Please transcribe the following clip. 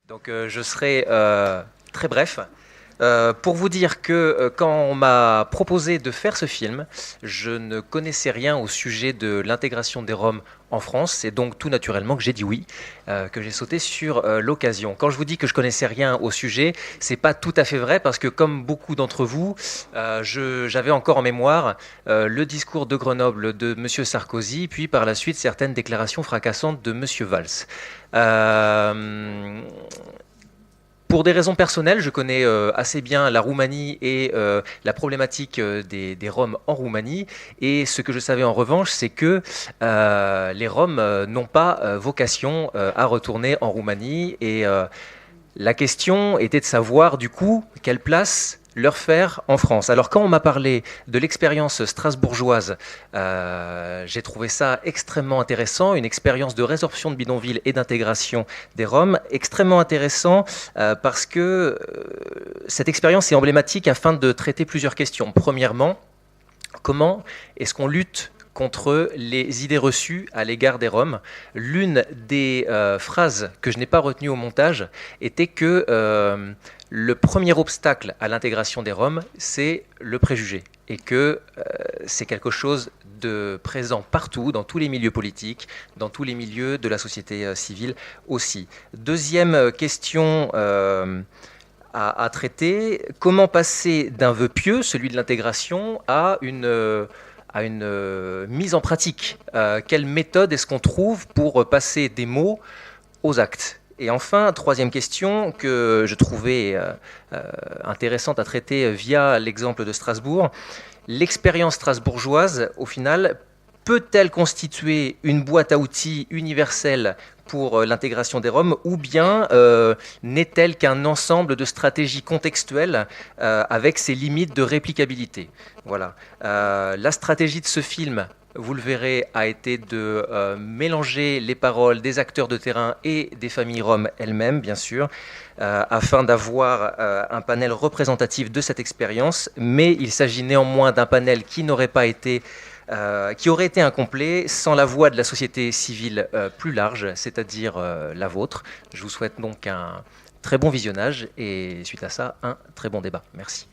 Donc je serai très bref. Pour vous dire que quand on m'a proposé de faire ce film, je ne connaissais rien au sujet de l'intégration des Roms en France. C'est donc tout naturellement que j'ai dit oui, que j'ai sauté sur l'occasion. Quand je vous dis que je connaissais rien au sujet, c'est pas tout à fait vrai parce que comme beaucoup d'entre vous, j'avais encore en mémoire le discours de Grenoble de Monsieur Sarkozy, puis par la suite certaines déclarations fracassantes de Monsieur Valls. Euh, pour des raisons personnelles, je connais assez bien la Roumanie et la problématique des Roms en Roumanie. Et ce que je savais en revanche, c'est que les Roms n'ont pas vocation à retourner en Roumanie. Et la question était de savoir du coup quelle place leur faire en France. Alors quand on m'a parlé de l'expérience strasbourgeoise, j'ai trouvé ça extrêmement intéressant, une expérience de résorption de bidonville et d'intégration des Roms, extrêmement intéressant parce que cette expérience est emblématique afin de traiter plusieurs questions. Premièrement, comment est-ce qu'on lutte contre les idées reçues à l'égard des Roms? L'une des phrases que je n'ai pas retenues au montage était que le premier obstacle à l'intégration des Roms, c'est le préjugé. Et que c'est quelque chose de présent partout, dans tous les milieux politiques, dans tous les milieux de la société civile aussi. Deuxième question à traiter, comment passer d'un vœu pieux, celui de l'intégration, à une mise en pratique. Quelle méthode est-ce qu'on trouve pour passer des mots aux actes? Et enfin, troisième question que je trouvais intéressante à traiter via l'exemple de Strasbourg, l'expérience strasbourgeoise, au final, peut-elle constituer une boîte à outils universelle pour l'intégration des Roms, ou bien n'est-elle qu'un ensemble de stratégies contextuelles avec ses limites de réplicabilité? Voilà. La stratégie de ce film, vous le verrez, a été de mélanger les paroles des acteurs de terrain et des familles roms elles-mêmes, bien sûr, afin d'avoir un panel représentatif de cette expérience, mais il s'agit néanmoins d'un panel qui n'aurait pas été qui aurait été incomplet sans la voix de la société civile plus large, c'est-à-dire la vôtre. Je vous souhaite donc un très bon visionnage et suite à ça, un très bon débat. Merci.